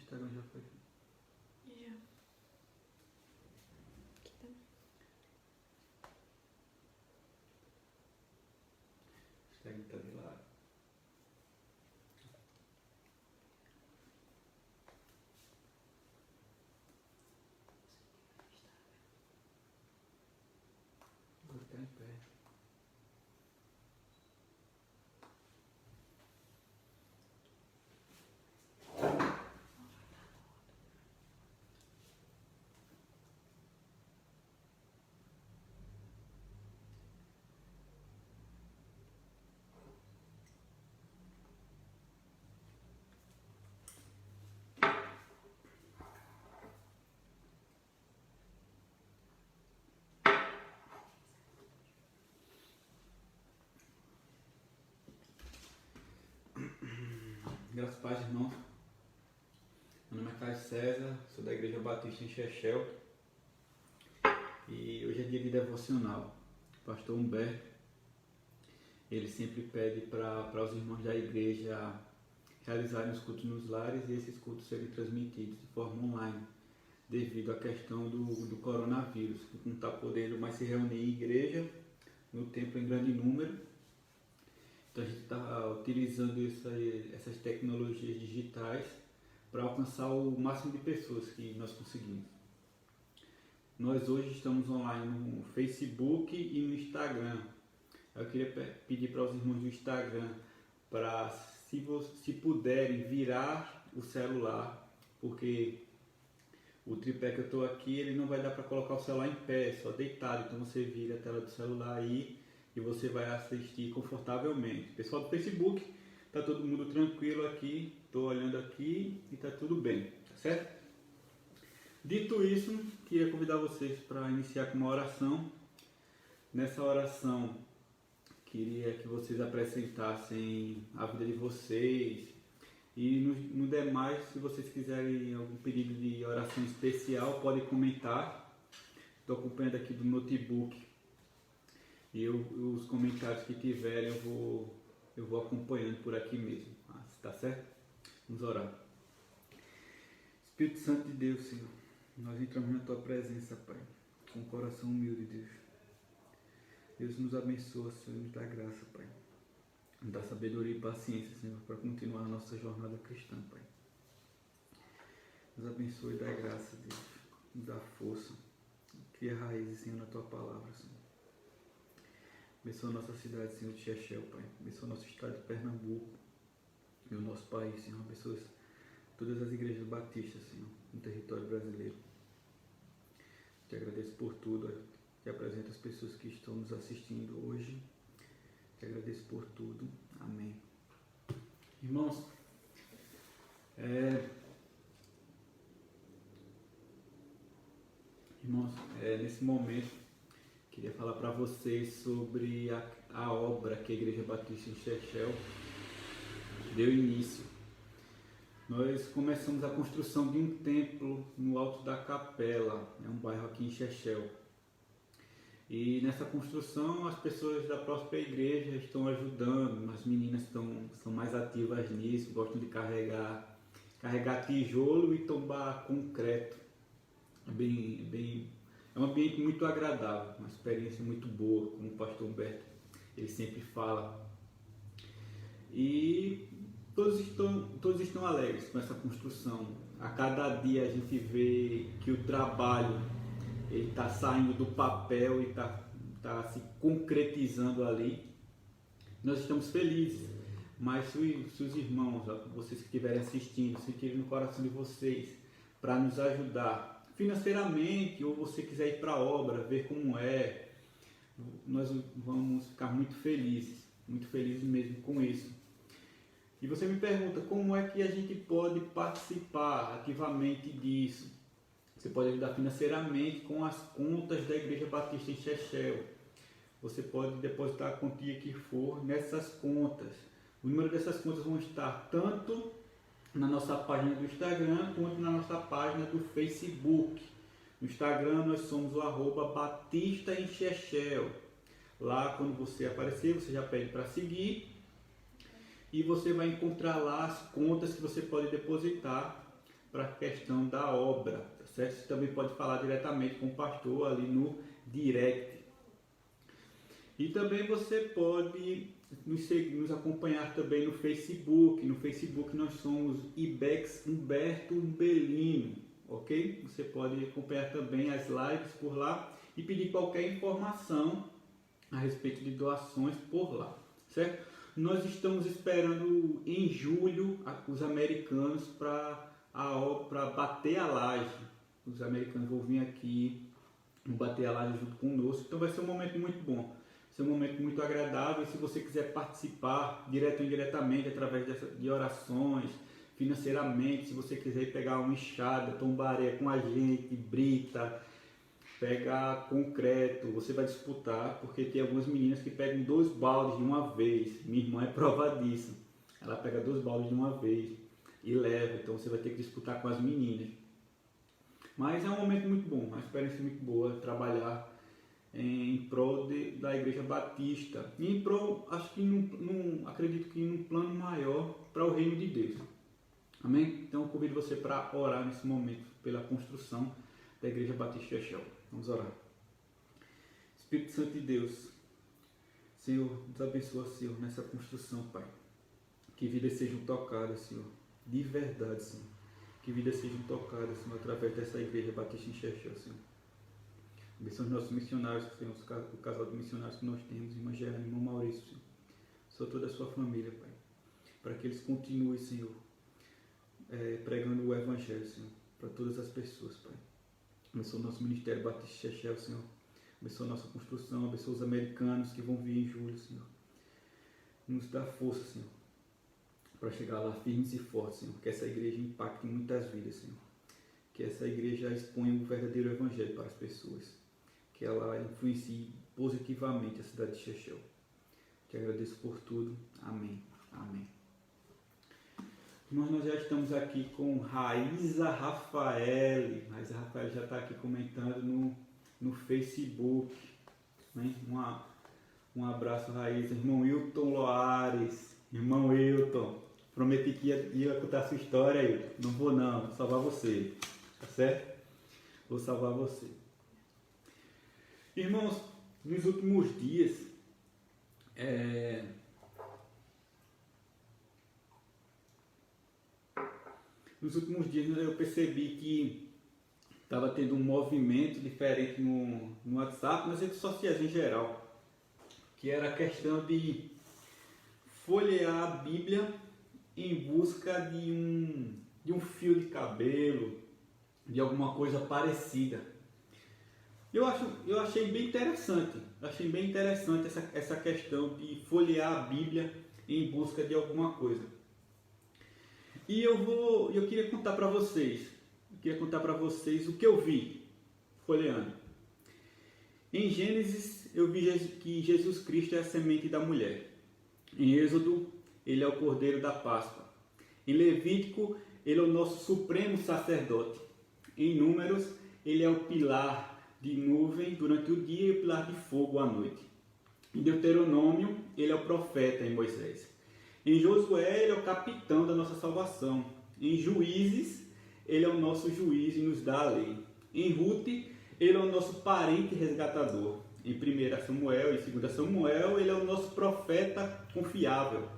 Instagram já foi. Já. Aqui tá. Instagram tá de lado. Agora tá em pé. Graças a paz, irmãos. Meu nome é Caio César, sou da Igreja Batista em Chechel e hoje é dia de devocional. O pastor Humberto, ele sempre pede para os irmãos da igreja realizarem os cultos nos lares e esses cultos serem transmitidos de forma online, devido à questão do coronavírus, que não está podendo mais se reunir em igreja, no templo em grande número. Então a gente está utilizando essas tecnologias digitais para alcançar o máximo de pessoas que nós conseguimos. Nós hoje estamos online no Facebook e no Instagram. Eu queria pedir para os irmãos do Instagram para, se puderem, virar o celular, porque o tripé que eu estou aqui, ele não vai dar para colocar o celular em pé, só deitado. Então você vira a tela do celular aí e você vai assistir confortavelmente. Pessoal do Facebook, tá todo mundo tranquilo aqui, estou olhando aqui e tá tudo bem, tá certo? Dito isso, queria convidar vocês para iniciar com uma oração. Nessa oração, queria que vocês apresentassem a vida de vocês e no demais, se vocês quiserem algum pedido de oração especial, podem comentar. Estou acompanhando aqui do notebook. E os comentários que tiverem eu vou acompanhando por aqui mesmo, tá certo? Vamos orar. Espírito Santo de Deus, Senhor, nós entramos na Tua presença, Pai, com o coração humilde, Deus. Deus nos abençoa, Senhor, nos dá graça, Pai. Nos dá sabedoria e paciência, Senhor, para continuar a nossa jornada cristã, Pai. Nos abençoe e dá graça, Deus. Nos dá força. Cria raízes, Senhor, na Tua palavra, Senhor. Abençoa a nossa cidade, Senhor, de Chechel, Pai. Abençoa o nosso estado de Pernambuco e o nosso país, Senhor. Abençoa todas as igrejas batistas, Senhor, no território brasileiro. Te agradeço por tudo. Te apresento as pessoas que estão nos assistindo hoje. Te agradeço por tudo. Amém. Irmãos, nesse momento, queria falar para vocês sobre a obra que a Igreja Batista em Chechel deu início. Nós começamos a construção de um templo no Alto da Capela, é um bairro aqui em Chechel. E nessa construção as pessoas da própria igreja estão ajudando, as meninas são mais ativas nisso, gostam de carregar tijolo e tombar concreto. É um ambiente muito agradável, uma experiência muito boa, como o pastor Humberto ele sempre fala. E todos estão alegres com essa construção. A cada dia a gente vê que o trabalho está saindo do papel e está se concretizando ali. Nós estamos felizes, mas se os irmãos, vocês que estiverem assistindo, sentirem no coração de vocês para nos ajudar financeiramente, ou você quiser ir para a obra, ver como é, nós vamos ficar muito felizes mesmo com isso. E você me pergunta como é que a gente pode participar ativamente disso. Você pode ajudar financeiramente com as contas da Igreja Batista em Chechel. Você pode depositar a quantia que for nessas contas. O número dessas contas vão estar tanto na nossa página do Instagram quanto na nossa página do Facebook. No Instagram nós somos o @Batista em Chechel. Lá quando você aparecer, você já pede para seguir e você vai encontrar lá as contas que você pode depositar para a questão da obra, tá certo? Você também pode falar diretamente com o pastor ali no direct. E também você pode nos acompanhar também no Facebook. No Facebook nós somos Ibex Humberto Umbelino, ok? Você pode acompanhar também as lives por lá e pedir qualquer informação a respeito de doações por lá, certo? Nós estamos esperando em julho os americanos para bater a laje. Os americanos vão vir aqui, vão bater a laje junto conosco, então vai ser um momento muito bom. Vai ser um momento muito agradável. E se você quiser participar direto ou indiretamente através de orações, financeiramente, se você quiser ir pegar uma enxada, tombar areia com a gente, brita, pegar concreto, você vai disputar, porque tem algumas meninas que pegam 2 baldes de uma vez. Minha irmã é prova disso. Ela pega 2 baldes de uma vez e leva, então você vai ter que disputar com as meninas. Mas é um momento muito bom, uma experiência muito boa trabalhar em prol da Igreja Batista e em prol, acho que acredito que num plano maior para o reino de Deus. Amém? Então eu convido você para orar nesse momento pela construção da Igreja Batista Shell. Vamos orar. Espírito Santo de Deus, Senhor, nos abençoa, Senhor, nessa construção, Pai. Que vidas sejam tocadas, Senhor, de verdade, Senhor. Que vidas sejam tocadas, Senhor, através dessa Igreja Batista em Shell, Senhor. Abençoa os nossos missionários, Senhor, o casal de missionários que nós temos, irmã Gerane e irmão Maurício, Senhor. Sou toda a sua família, Pai. Para que eles continuem, Senhor, pregando o Evangelho, Senhor, para todas as pessoas, Pai. Abençoa o nosso ministério Batista Shell, Senhor. Abençoa a nossa construção, abençoa os americanos que vão vir em julho, Senhor. Nos dá força, Senhor, para chegar lá firmes e fortes, Senhor. Que essa igreja impacte muitas vidas, Senhor. Que essa igreja exponha o verdadeiro Evangelho para as pessoas. Que ela influencie positivamente a cidade de Shell. Te agradeço por tudo. Amém. Amém. Irmãos, nós já estamos aqui com Raíza Rafael. Raíza Rafael já está aqui comentando no Facebook. Né? Um abraço, Raíza. Irmão Wilton Loares. Irmão Wilton. Prometi que ia contar a sua história, Wilton. Não vou não, vou salvar você. Tá certo? Vou salvar você. Irmãos, nos últimos dias, eu percebi que estava tendo um movimento diferente no WhatsApp, nas redes sociais em geral, que era a questão de folhear a Bíblia em busca de um fio de cabelo, de alguma coisa parecida. Eu achei bem interessante. Essa questão de folhear a Bíblia em busca de alguma coisa. E eu queria contar para vocês. O que eu vi folheando. Em Gênesis eu vi que Jesus Cristo é a semente da mulher. Em Êxodo ele é o Cordeiro da Páscoa. Em Levítico ele é o nosso supremo sacerdote. Em Números ele é o pilar de nuvem durante o dia e o pilar de fogo à noite. Em Deuteronômio ele é o profeta em Moisés. Em Josué ele é o capitão da nossa salvação. Em Juízes ele é o nosso juiz e nos dá a lei. Em Ruth ele é o nosso parente resgatador. Em 1 Samuel e 2 Samuel ele é o nosso profeta confiável.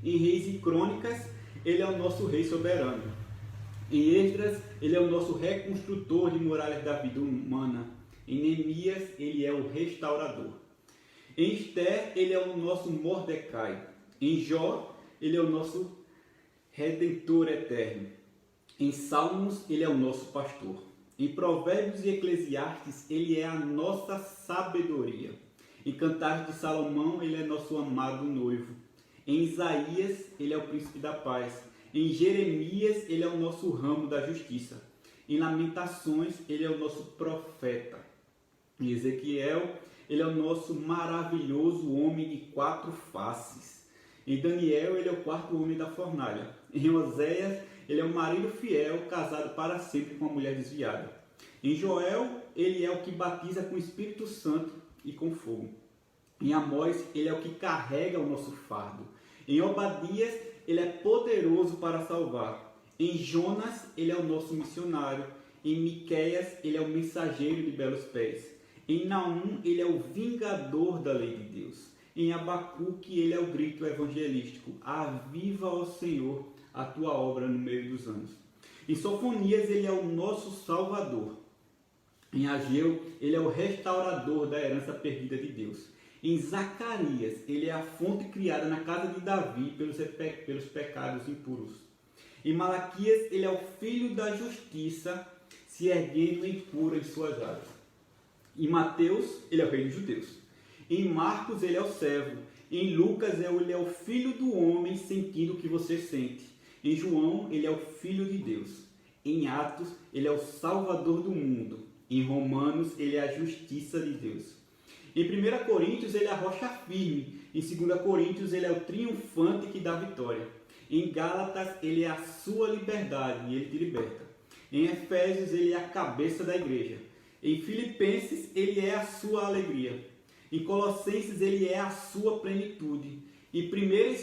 Em Reis e Crônicas ele é o nosso rei soberano. Em Esdras ele é o nosso reconstrutor de muralhas da vida humana. Em Neemias ele é o restaurador. Em Esther ele é o nosso Mordecai. Em Jó ele é o nosso redentor eterno. Em Salmos ele é o nosso pastor. Em Provérbios e Eclesiastes ele é a nossa sabedoria. Em Cantares de Salomão ele é nosso amado noivo. Em Isaías ele é o príncipe da paz. Em Jeremias ele é o nosso ramo da justiça. Em Lamentações ele é o nosso profeta. Em Ezequiel ele é o nosso maravilhoso homem de 4 faces. Em Daniel ele é o 4º homem da fornalha. Em Oséias ele é o marido fiel, casado para sempre com a mulher desviada. Em Joel ele é o que batiza com o Espírito Santo e com fogo. Em Amós ele é o que carrega o nosso fardo. Em Obadias ele é poderoso para salvar. Em Jonas, ele é o nosso missionário. Em Miqueias, ele é o mensageiro de belos pés. Em Naum, ele é o vingador da lei de Deus. Em Abacuque, ele é o grito evangelístico. Aviva, ó Senhor, a tua obra no meio dos anos. Em Sofonias, ele é o nosso Salvador. Em Ageu, ele é o restaurador da herança perdida de Deus. Em Zacarias, ele é a fonte criada na casa de Davi pelos pecados impuros. Em Malaquias, ele é o filho da justiça, se erguendo em cura em suas asas. Em Mateus, ele é o rei dos judeus. Em Marcos, ele é o servo. Em Lucas, ele é o filho do homem sentindo o que você sente. Em João, ele é o filho de Deus. Em Atos, ele é o salvador do mundo. Em Romanos, ele é a justiça de Deus. Em 1 Coríntios, ele é a rocha firme. Em 2 Coríntios, ele é o triunfante que dá vitória. Em Gálatas, ele é a sua liberdade e ele te liberta. Em Efésios, ele é a cabeça da igreja. Em Filipenses, ele é a sua alegria. Em Colossenses, ele é a sua plenitude. Em 1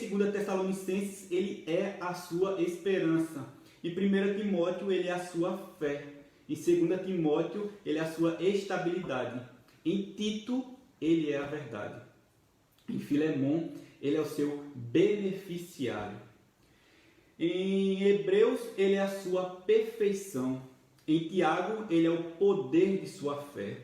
e 2 Tessalonicenses, ele é a sua esperança. Em 1 Timóteo, ele é a sua fé. Em 2 Timóteo, ele é a sua estabilidade. Em Tito, ele é a verdade. Em Filemon, ele é o seu beneficiário. Em Hebreus, ele é a sua perfeição. Em Tiago, ele é o poder de sua fé.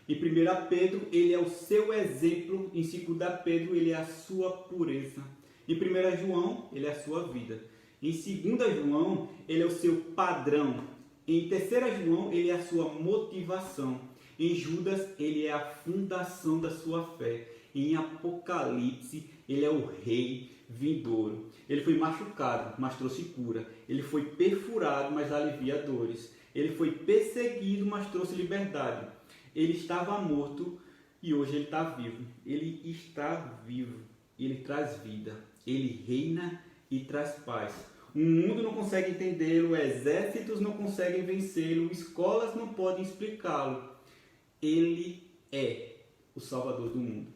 Em 1 Pedro, ele é o seu exemplo. Em 2 Pedro, ele é a sua pureza. Em 1 João, ele é a sua vida. Em 2 João, ele é o seu padrão. Em 3 João, ele é a sua motivação. Em Judas, ele é a fundação da sua fé. Em Apocalipse, ele é o rei vindouro. Ele foi machucado, mas trouxe cura. Ele foi perfurado, mas alivia dores. Ele foi perseguido, mas trouxe liberdade. Ele estava morto e hoje ele está vivo. Ele está vivo. Ele traz vida. Ele reina e traz paz. O mundo não consegue entendê-lo, exércitos não conseguem vencê-lo, escolas não podem explicá-lo. Ele é o Salvador do mundo.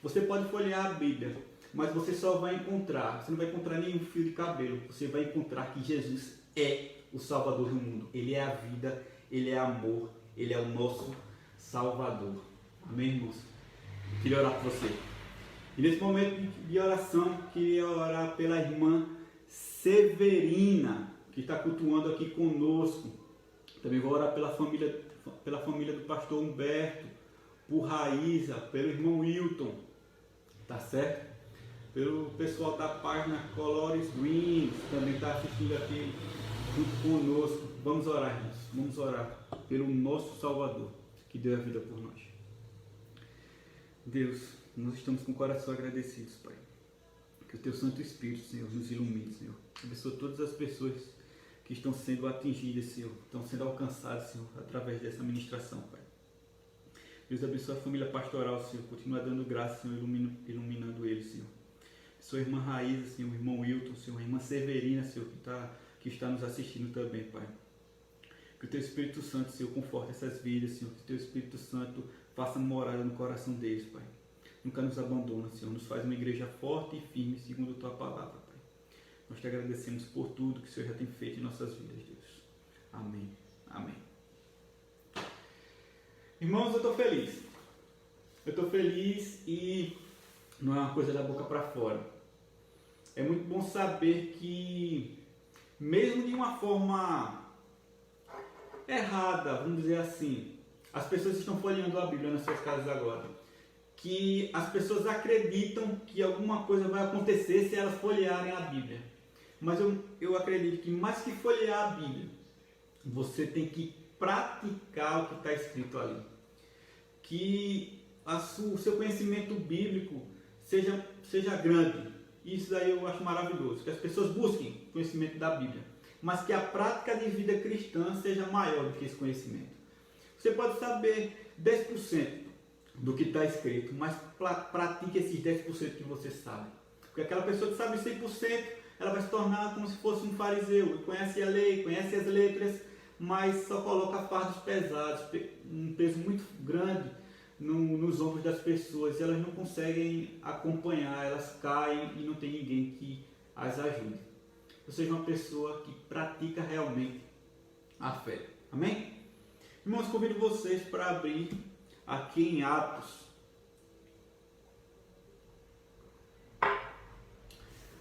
Você pode folhear a Bíblia, mas você só vai encontrar, você não vai encontrar nenhum fio de cabelo, você vai encontrar que Jesus é o Salvador do mundo. Ele é a vida, ele é amor, ele é o nosso Salvador. Amém, irmãos? Eu queria orar por você. E nesse momento de oração, eu queria orar pela irmã Severina, que está cultuando aqui conosco. Também vou orar pela família do pastor Humberto, por Raíza, pelo irmão Wilton, tá certo? Pelo pessoal da página Colores Greens, também está assistindo aqui junto conosco. Vamos orar, irmãos. Vamos orar pelo nosso Salvador, que deu a vida por nós. Deus, nós estamos com o coração agradecidos, Pai. Que o Teu Santo Espírito, Senhor, nos ilumine, Senhor. Abençoa todas as pessoas que estão sendo atingidas, Senhor, estão sendo alcançadas, Senhor, através dessa ministração, Pai. Deus abençoe a família pastoral, Senhor, continua dando graça, Senhor, iluminando eles, Senhor. Abençoa a irmã Raíza, Senhor, o irmão Wilton, Senhor, a irmã Severina, Senhor, que está nos assistindo também, Pai. Que o Teu Espírito Santo, Senhor, conforte essas vidas, Senhor, que o Teu Espírito Santo faça morada no coração deles, Pai. Nunca nos abandona, Senhor, nos faz uma igreja forte e firme, segundo a Tua palavra, Pai. Nós Te agradecemos por tudo que o Senhor já tem feito em nossas vidas, Deus. Amém. Amém. Irmãos, eu estou feliz. Eu estou feliz e não é uma coisa da boca para fora. É muito bom saber que, mesmo de uma forma errada, vamos dizer assim, as pessoas estão folheando a Bíblia nas suas casas agora. Que as pessoas acreditam que alguma coisa vai acontecer se elas folhearem a Bíblia. Mas eu acredito que mais que folhear a Bíblia, você tem que praticar o que está escrito ali. Que o seu conhecimento bíblico seja grande. Isso daí eu acho maravilhoso. Que as pessoas busquem conhecimento da Bíblia. Mas que a prática de vida cristã seja maior do que esse conhecimento. Você pode saber 10% do que está escrito, mas pratique esses 10% que você sabe. Porque aquela pessoa que sabe 100%, ela vai se tornar como se fosse um fariseu. Conhece a lei, conhece as letras, mas só coloca fardos pesados, um peso muito grande nos ombros das pessoas. E elas não conseguem acompanhar, elas caem e não tem ninguém que as ajude. eu seja uma pessoa que pratica realmente a fé. Amém? Irmãos, convido vocês para abrir aqui em Atos.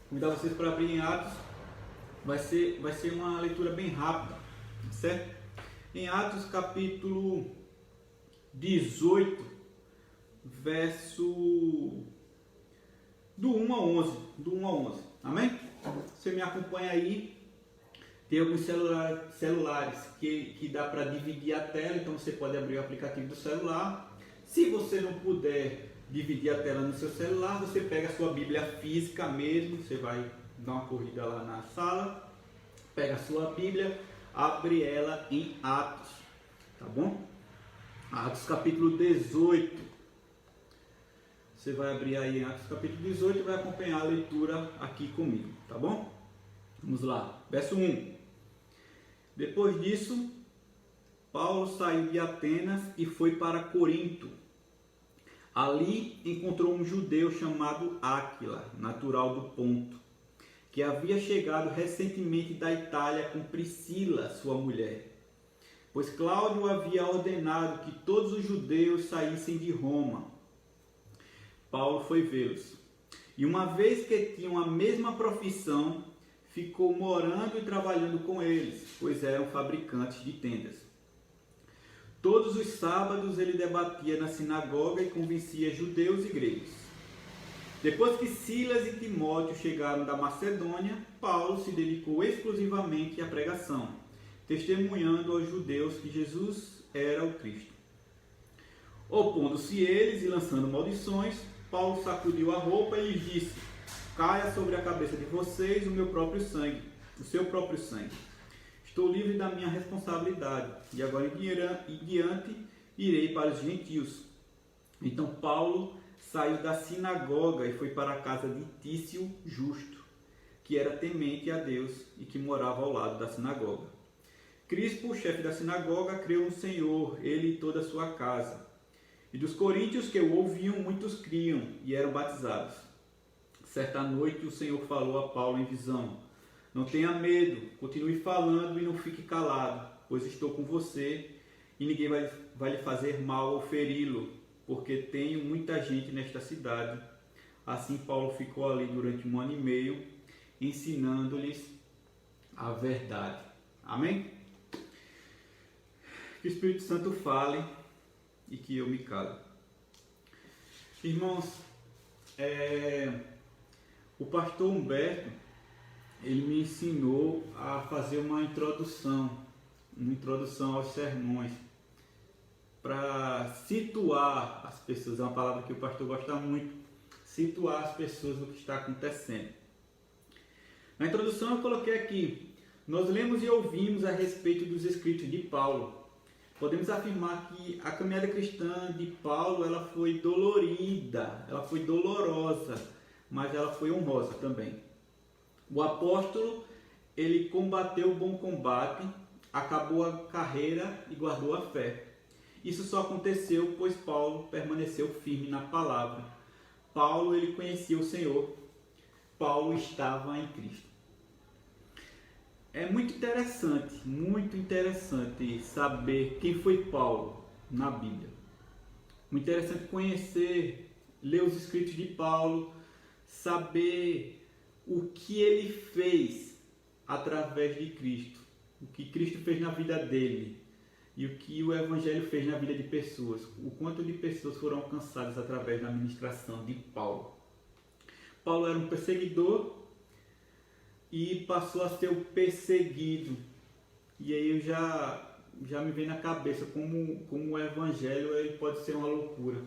Convidar vocês para abrir em Atos. Vai ser uma leitura bem rápida, certo? Em Atos capítulo 18, verso do 1 a 11. Do 1 a 11. Amém? Você me acompanha aí. Tem alguns celulares que dá para dividir a tela, então você pode abrir o aplicativo do celular. Se você não puder dividir a tela no seu celular, você pega a sua Bíblia física mesmo, você vai dar uma corrida lá na sala, pega a sua Bíblia, abre ela em Atos, tá bom? Atos capítulo 18. Você vai abrir aí em Atos capítulo 18 e vai acompanhar a leitura aqui comigo, tá bom? Vamos lá, verso 1. Depois disso, Paulo saiu de Atenas e foi para Corinto. Ali encontrou um judeu chamado Áquila, natural do Ponto, que havia chegado recentemente da Itália com Priscila, sua mulher, pois Cláudio havia ordenado que todos os judeus saíssem de Roma. Paulo foi vê-los, e uma vez que tinham a mesma profissão, ficou morando e trabalhando com eles, pois eram fabricantes de tendas. Todos os sábados ele debatia na sinagoga e convencia judeus e gregos. Depois que Silas e Timóteo chegaram da Macedônia, Paulo se dedicou exclusivamente à pregação, testemunhando aos judeus que Jesus era o Cristo. Opondo-se eles e lançando maldições, Paulo sacudiu a roupa e lhes disse: caia sobre a cabeça de vocês o meu próprio sangue, o seu próprio sangue. Estou livre da minha responsabilidade, e agora em diante irei para os gentios. Então Paulo saiu da sinagoga e foi para a casa de Tício Justo, que era temente a Deus e que morava ao lado da sinagoga. Crispo, o chefe da sinagoga, creu no Senhor, ele e toda a sua casa. E dos coríntios que o ouviam, muitos criam e eram batizados. Certa noite o Senhor falou a Paulo em visão: não tenha medo, continue falando e não fique calado, pois estou com você e ninguém vai lhe fazer mal ou feri-lo, porque tenho muita gente nesta cidade. Assim Paulo ficou ali durante 1 ano e meio, ensinando-lhes a verdade. Amém? Que o Espírito Santo fale e que eu me cale. Irmãos, o pastor Humberto, ele me ensinou a fazer uma introdução aos sermões, para situar as pessoas. É uma palavra que o pastor gosta muito, situar as pessoas no que está acontecendo. Na introdução eu coloquei aqui: nós lemos e ouvimos a respeito dos escritos de Paulo. Podemos afirmar que a caminhada cristã de Paulo, ela foi dolorida, ela foi dolorosa, mas ela foi honrosa também. O apóstolo, ele combateu o bom combate, acabou a carreira e guardou a fé. Isso só aconteceu pois Paulo permaneceu firme na palavra. Paulo, ele conhecia o Senhor. Paulo estava em Cristo. É muito interessante saber quem foi Paulo na Bíblia. Muito interessante conhecer, ler os escritos de Paulo, saber o que ele fez através de Cristo, o que Cristo fez na vida dele e o que o Evangelho fez na vida de pessoas, o quanto de pessoas foram alcançadas através da ministração de Paulo. Paulo era um perseguidor e passou a ser o perseguido. E aí eu já me vem na cabeça como o Evangelho ele pode ser uma loucura.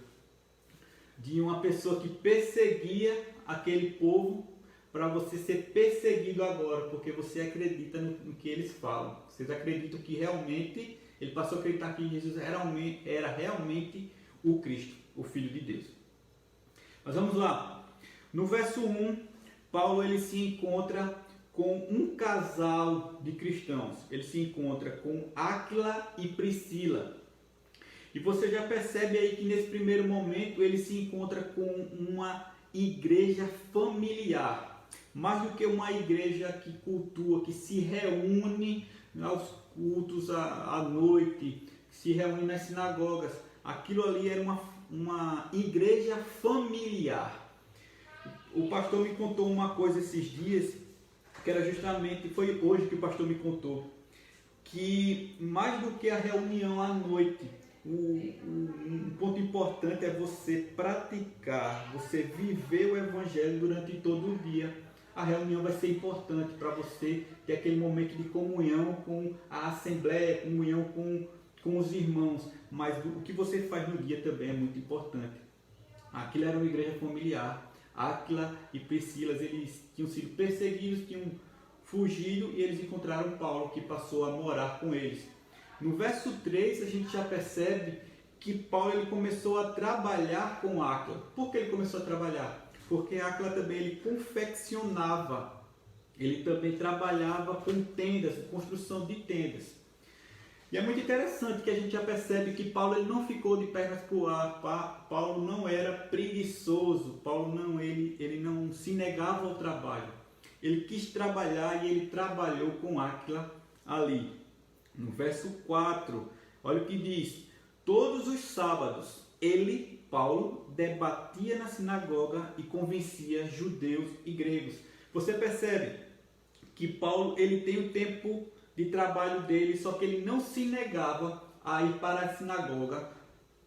De uma pessoa que perseguia aquele povo, para você ser perseguido agora, porque você acredita no que eles falam. Vocês acreditam que realmente, ele passou a acreditar que Jesus era realmente o Cristo, o Filho de Deus. Mas vamos lá. No verso 1, Paulo ele se encontra com um casal de cristãos. Ele se encontra com Áquila e Priscila. E você já percebe aí que nesse primeiro momento ele se encontra com uma igreja familiar. mais do que uma igreja que cultua, que se reúne aos cultos à noite, que se reúne nas sinagogas. Aquilo ali era uma igreja familiar. O pastor me contou uma coisa esses dias, que era justamente, foi hoje que o pastor me contou, que mais do que a reunião à noite, um ponto importante é você praticar, você viver o Evangelho durante todo o dia. A reunião vai ser importante para você ter aquele momento de comunhão com a Assembleia, comunhão com os irmãos, mas o que você faz no dia também é muito importante. Aquilo era uma igreja familiar. Áquila e Priscila, eles tinham sido perseguidos, tinham fugido e eles encontraram Paulo, que passou a morar com eles. No verso 3 a gente já percebe que Paulo ele começou a trabalhar com Áquila. Por que ele começou a trabalhar? Porque Áquila também ele confeccionava, ele também trabalhava com tendas, construção de tendas. E é muito interessante que a gente já percebe que Paulo ele não ficou de pernas para o ar. Paulo não era preguiçoso, Paulo ele não se negava ao trabalho. Ele quis trabalhar e ele trabalhou com Áquila ali. No verso 4, olha o que diz: todos os sábados ele, Paulo, debatia na sinagoga e convencia judeus e gregos. Você percebe que Paulo ele tem o tempo de trabalho dele, só que ele não se negava a ir para a sinagoga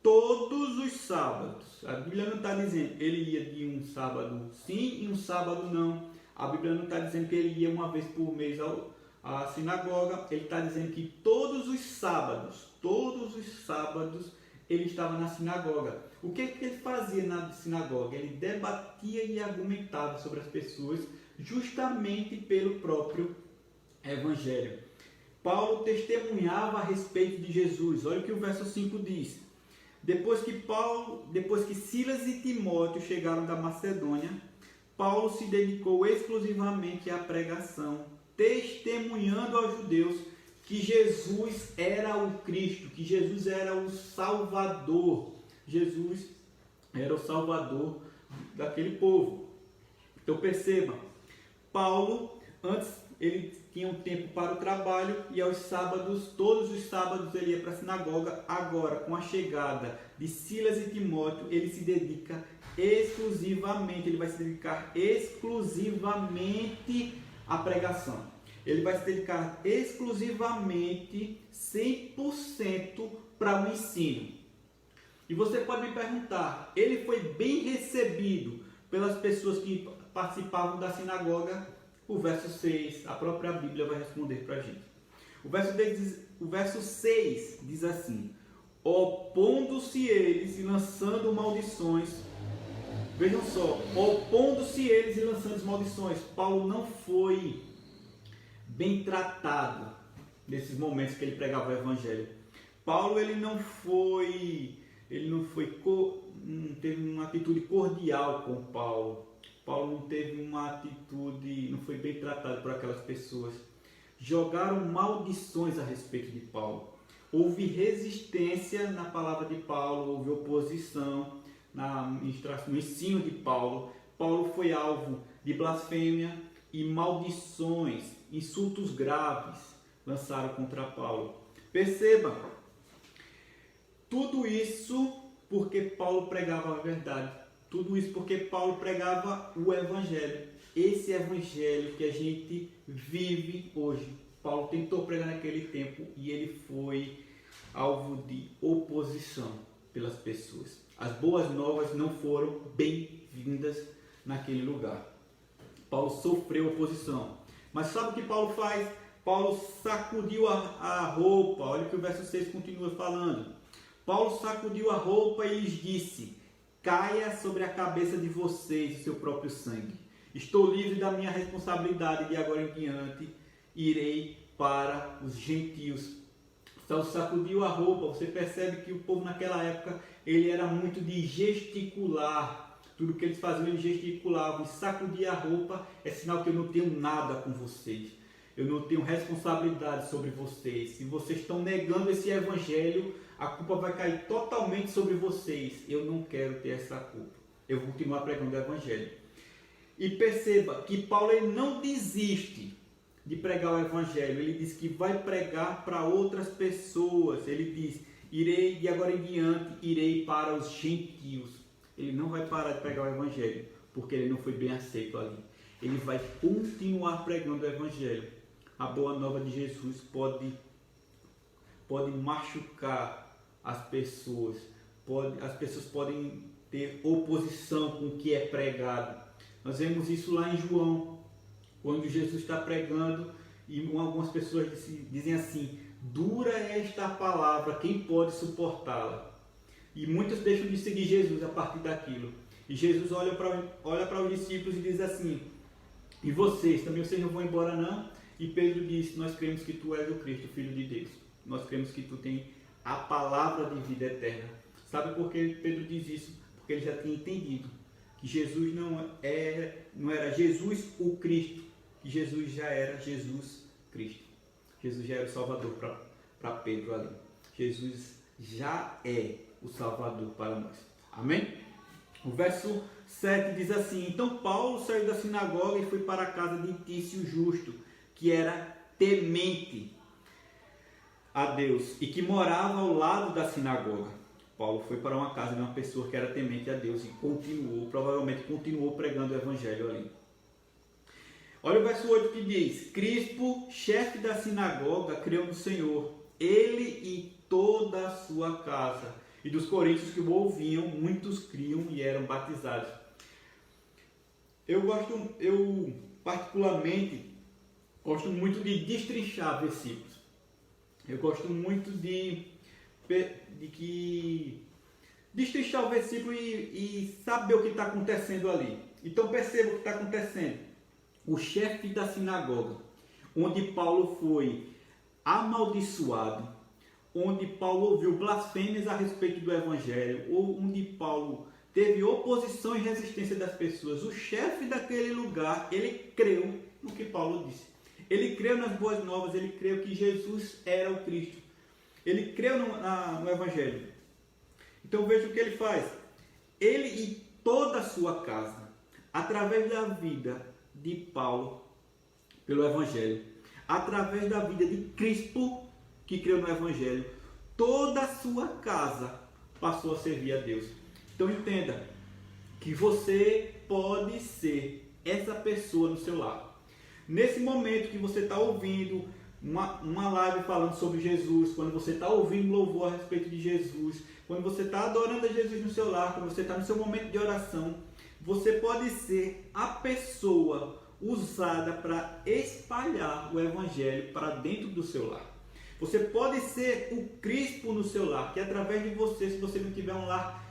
todos os sábados. A Bíblia não está dizendo ele ia de um sábado sim e um sábado não. A Bíblia não está dizendo que ele ia uma vez por mês à sinagoga. Ele está dizendo que todos os sábados ele estava na sinagoga. O que ele fazia na sinagoga? Ele debatia e argumentava sobre as pessoas justamente pelo próprio Evangelho. Paulo testemunhava a respeito de Jesus. Olha o que o verso 5 diz. Depois que Silas e Timóteo chegaram da Macedônia, Paulo se dedicou exclusivamente à pregação, testemunhando aos judeus que Jesus era o Cristo, que Jesus era o Salvador. Jesus era o Salvador daquele povo. Então perceba, Paulo, antes ele tinha um tempo para o trabalho e aos sábados, todos os sábados ele ia para a sinagoga. Agora, com a chegada de Silas e Timóteo, ele se dedica exclusivamente, ele vai se dedicar exclusivamente à pregação. Ele vai se dedicar exclusivamente 100% para o ensino. E você pode me perguntar, ele foi bem recebido pelas pessoas que participavam da sinagoga? O verso 6, a própria Bíblia vai responder para a gente. O verso 6 diz assim: opondo-se eles e lançando maldições. Vejam só, opondo-se eles e lançando maldições. Paulo não foi bem tratado nesses momentos que ele pregava o Evangelho. Paulo ele não teve uma atitude cordial com Paulo. Paulo não teve uma atitude, não foi bem tratado por aquelas pessoas. Jogaram maldições a respeito de Paulo. Houve resistência na palavra de Paulo, houve oposição no ensino de Paulo. Paulo foi alvo de blasfêmia e maldições, insultos graves lançaram contra Paulo. Perceba, tudo isso porque Paulo pregava a verdade. Tudo isso porque Paulo pregava o Evangelho. Esse Evangelho que a gente vive hoje. Paulo tentou pregar naquele tempo e ele foi alvo de oposição pelas pessoas. As boas novas não foram bem-vindas naquele lugar. Paulo sofreu oposição. Mas sabe o que Paulo faz? Paulo sacudiu a roupa. Olha o que o verso 6 continua falando. Paulo sacudiu a roupa e lhes disse: caia sobre a cabeça de vocês o seu próprio sangue. Estou livre da minha responsabilidade e de agora em diante irei para os gentios. Então sacudiu a roupa. Você percebe que o povo naquela época ele era muito de gesticular. Tudo que eles faziam eles gesticulavam. E sacudir a roupa é sinal que eu não tenho nada com vocês. Eu não tenho responsabilidade sobre vocês. Se vocês estão negando esse Evangelho, a culpa vai cair totalmente sobre vocês. Eu não quero ter essa culpa. Eu vou continuar pregando o Evangelho. E perceba que Paulo ele não desiste de pregar o evangelho. Ele diz que vai pregar para outras pessoas. Ele diz, irei de agora em diante, irei para os gentios. Ele não vai parar de pregar o evangelho, porque ele não foi bem aceito ali. Ele vai continuar pregando o evangelho. A boa nova de Jesus pode machucar as pessoas. As pessoas podem ter oposição com o que é pregado. Nós vemos isso lá em João, quando Jesus está pregando e algumas pessoas dizem assim, dura é esta palavra, quem pode suportá-la? E muitos deixam de seguir Jesus a partir daquilo. E Jesus olha para os discípulos e diz assim, e vocês, também vocês não vão embora não? E Pedro disse, nós cremos que tu és o Cristo, Filho de Deus. Nós cremos que tu tens a palavra de vida eterna. Sabe por que Pedro diz isso? Porque ele já tinha entendido que Jesus não era Jesus o Cristo, que Jesus já era Jesus Cristo. Jesus já era o Salvador para Pedro ali. Jesus já é o Salvador para nós. Amém? O verso 7 diz assim, então Paulo saiu da sinagoga e foi para a casa de Tício Justo, que era temente a Deus e que morava ao lado da sinagoga. Paulo foi para uma casa de uma pessoa que era temente a Deus e provavelmente continuou pregando o evangelho ali. Olha o verso 8 que diz, Crispo, chefe da sinagoga, creu no Senhor, ele e toda a sua casa. E dos coríntios que o ouviam, muitos criam e eram batizados. Eu particularmente gosto muito de destrinchar versículos. Eu gosto muito de destrinchar o versículo e saber o que está acontecendo ali. Então perceba o que está acontecendo. O chefe da sinagoga, onde Paulo foi amaldiçoado, onde Paulo ouviu blasfêmias a respeito do evangelho, ou onde Paulo teve oposição e resistência das pessoas, o chefe daquele lugar, ele creu no que Paulo disse. Ele creu nas boas novas, ele creu que Jesus era o Cristo. Ele creu no evangelho. Então veja o que ele faz. Ele e toda a sua casa, através da vida de Paulo, pelo evangelho, através da vida de Crispo, que creu no evangelho, toda a sua casa passou a servir a Deus. Então entenda que você pode ser essa pessoa no seu lar. Nesse momento que você está ouvindo uma live falando sobre Jesus, quando você está ouvindo louvor a respeito de Jesus, quando você está adorando a Jesus no seu lar, quando você está no seu momento de oração, você pode ser a pessoa usada para espalhar o evangelho para dentro do seu lar. Você pode ser o Crispo no seu lar, que através de você, se você não tiver um lar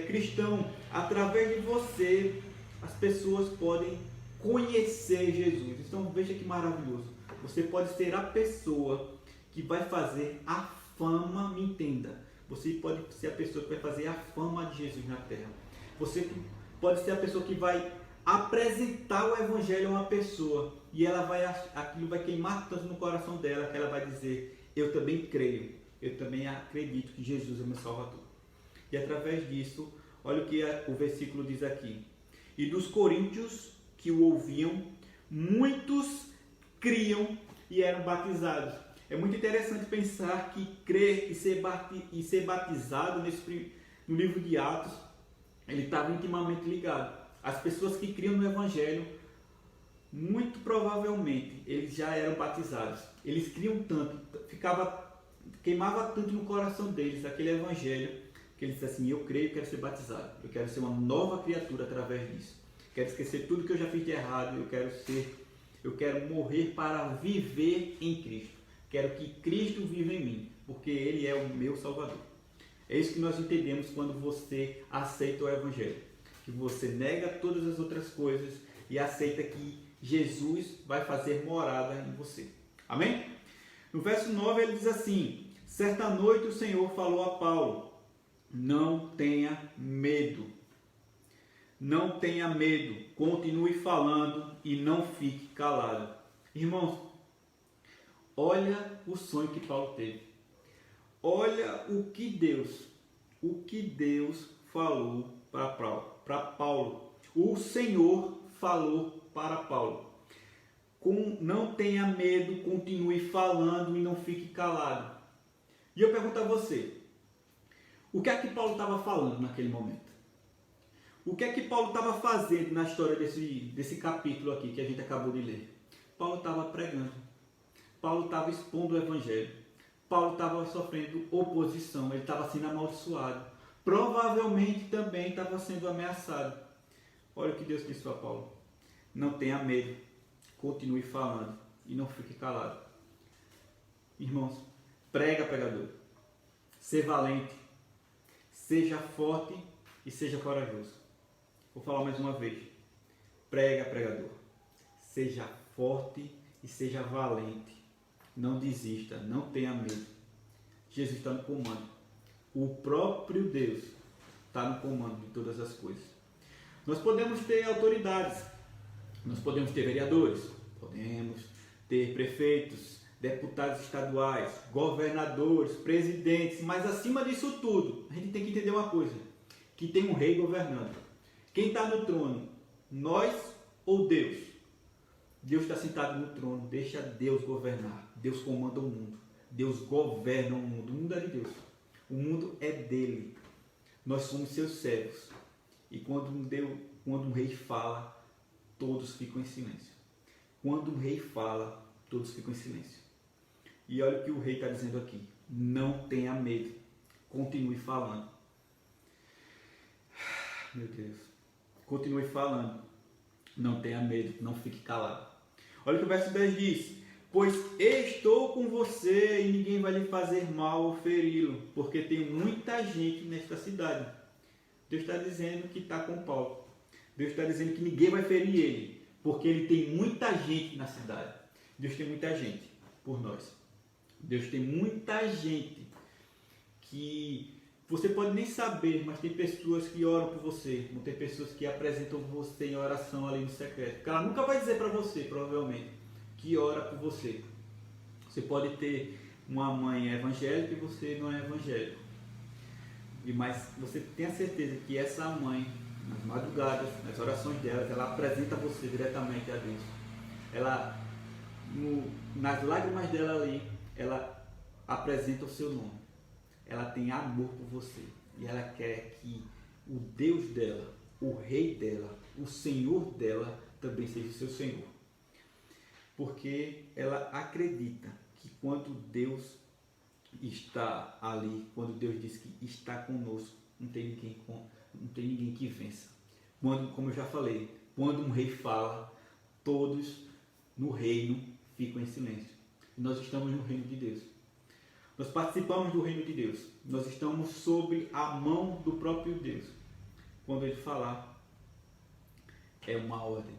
cristão, através de você, as pessoas podem conhecer Jesus. Então veja que maravilhoso. Você pode ser a pessoa que vai fazer a fama, me entenda. Você pode ser a pessoa que vai fazer a fama de Jesus na terra. Você pode ser a pessoa que vai apresentar o evangelho a uma pessoa e aquilo vai queimar tanto no coração dela que ela vai dizer, eu também creio, eu também acredito que Jesus é meu Salvador. E através disso, olha o que o versículo diz aqui. E dos coríntios que o ouviam, muitos criam e eram batizados. É muito interessante pensar que crer e ser batizado no livro de Atos, ele estava intimamente ligado. As pessoas que criam no evangelho, muito provavelmente, eles já eram batizados. Eles criam tanto, queimava tanto no coração deles aquele evangelho, que eles disseram assim, eu creio e quero ser batizado. Eu quero ser uma nova criatura através disso. Quero esquecer tudo que eu já fiz de errado. Eu quero morrer para viver em Cristo. Quero que Cristo viva em mim, porque Ele é o meu Salvador. É isso que nós entendemos quando você aceita o evangelho. Que você nega todas as outras coisas e aceita que Jesus vai fazer morada em você. Amém? No verso 9 ele diz assim, certa noite o Senhor falou a Paulo, não tenha medo. Não tenha medo, continue falando e não fique calado. Irmãos, olha o sonho que Paulo teve. Olha o que Deus falou para Paulo. O Senhor falou para Paulo: não tenha medo, continue falando e não fique calado. E eu pergunto a você, o que é que Paulo estava falando naquele momento? O que é que Paulo estava fazendo na história desse capítulo aqui que a gente acabou de ler? Paulo estava pregando. Paulo estava expondo o evangelho. Paulo estava sofrendo oposição. Ele estava sendo amaldiçoado. Provavelmente também estava sendo ameaçado. Olha o que Deus disse para Paulo: não tenha medo. Continue falando e não fique calado. Irmãos, prega, pregador. Seja valente. Seja forte e seja corajoso. Vou falar mais uma vez. Prega, pregador. Seja forte e seja valente. Não desista, não tenha medo. Jesus está no comando. O próprio Deus está no comando de todas as coisas. Nós podemos ter autoridades. Nós podemos ter vereadores. Podemos ter prefeitos, deputados estaduais, governadores, presidentes. Mas acima disso tudo, a gente tem que entender uma coisa. Que tem um rei governando. Quem está no trono? Nós ou Deus? Deus está sentado no trono, deixa Deus governar. Deus comanda o mundo. Deus governa o mundo. O mundo é de Deus. O mundo é dele. Nós somos seus servos. E quando um rei fala, todos ficam em silêncio. Quando um rei fala, todos ficam em silêncio. E olha o que o rei está dizendo aqui. Não tenha medo. Continue falando. Meu Deus. Continue falando. Não tenha medo. Não fique calado. Olha o que o verso 10 diz: pois estou com você e ninguém vai lhe fazer mal ou feri-lo, porque tem muita gente nesta cidade. Deus está dizendo que está com Paulo. Deus está dizendo que ninguém vai ferir ele, porque ele tem muita gente na cidade. Deus tem muita gente por nós. Deus tem muita gente que você pode nem saber, mas tem pessoas que oram por você. Não tem pessoas que apresentam você em oração ali no secreto. Porque ela nunca vai dizer para você, provavelmente, que ora por você. Você pode ter uma mãe evangélica e você não é evangélico. Mas você tem a certeza que essa mãe, nas madrugadas, nas orações dela, ela apresenta você diretamente a Deus. Ela, nas lágrimas dela ali, ela apresenta o seu nome. Ela tem amor por você e ela quer que o Deus dela, o rei dela, o Senhor dela também seja o seu Senhor. Porque ela acredita que quando Deus está ali, quando Deus diz que está conosco, não tem ninguém que vença. Como eu já falei, quando um rei fala, todos no reino ficam em silêncio. Nós estamos no reino de Deus. Nós participamos do reino de Deus. Nós estamos sob a mão do próprio Deus. Quando ele falar, é uma ordem.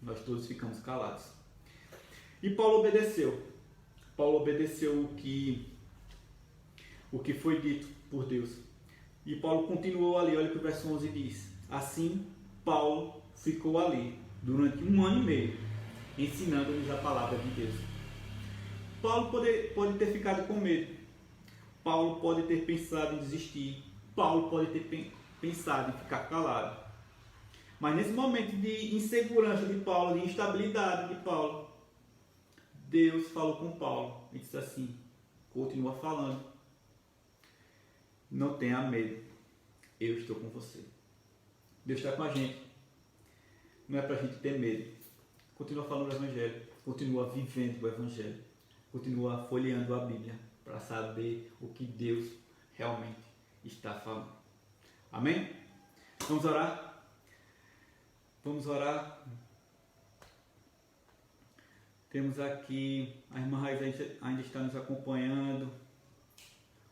Nós todos ficamos calados. E Paulo obedeceu. Paulo obedeceu o que foi dito por Deus. E Paulo continuou ali. Olha o que o verso 11 diz. Assim, Paulo ficou ali durante 1 ano e meio, ensinando-nos a palavra de Deus. Paulo pode ter ficado com medo. Paulo pode ter pensado em desistir. Paulo pode ter pensado em ficar calado. Mas nesse momento de insegurança de Paulo, de instabilidade de Paulo, Deus falou com Paulo e disse assim: continua falando. Não tenha medo. Eu estou com você. Deus está com a gente. Não é para a gente ter medo. Continua falando o Evangelho. Continua vivendo o Evangelho. Continua folheando a Bíblia para saber o que Deus realmente está falando. Amém? Vamos orar? Vamos orar. Temos aqui a irmã Raiz ainda está nos acompanhando.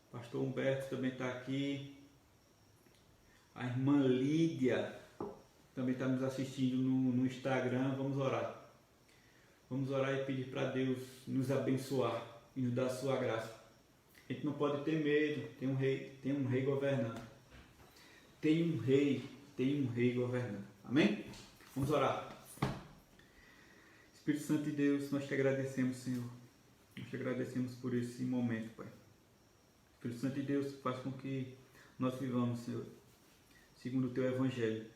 O pastor Humberto também está aqui. A irmã Lídia também está nos assistindo no Instagram. Vamos orar. Vamos orar e pedir para Deus nos abençoar e nos dar a sua graça. A gente não pode ter medo. Tem um rei governando. Tem um rei governando. Amém? Vamos orar. Espírito Santo de Deus, nós te agradecemos, Senhor. Nós te agradecemos por esse momento, Pai. Espírito Santo de Deus, faz com que nós vivamos, Senhor, segundo o teu Evangelho.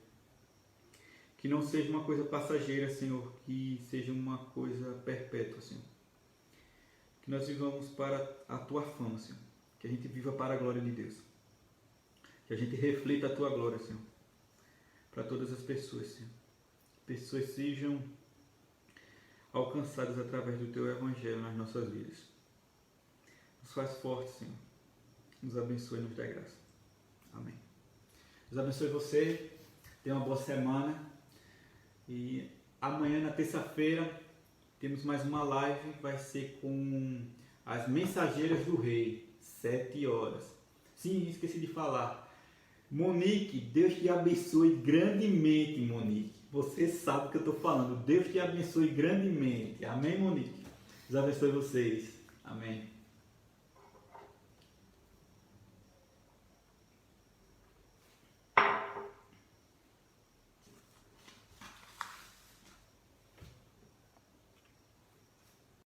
Que não seja uma coisa passageira, Senhor, que seja uma coisa perpétua, Senhor. Que nós vivamos para a Tua fama, Senhor. Que a gente viva para a glória de Deus. Que a gente reflita a Tua glória, Senhor. Para todas as pessoas, Senhor. Que pessoas sejam alcançadas através do Teu Evangelho nas nossas vidas. Nos faz fortes, Senhor. Nos abençoe e nos dê graça. Amém. Deus abençoe você. Tenha uma boa semana. E amanhã, na terça-feira, temos mais uma live. Vai ser com as Mensageiras do Rei. 7 horas. Sim, esqueci de falar. Monique, Deus te abençoe grandemente, Monique. Você sabe o que eu estou falando. Deus te abençoe grandemente. Amém, Monique? Deus abençoe vocês. Amém.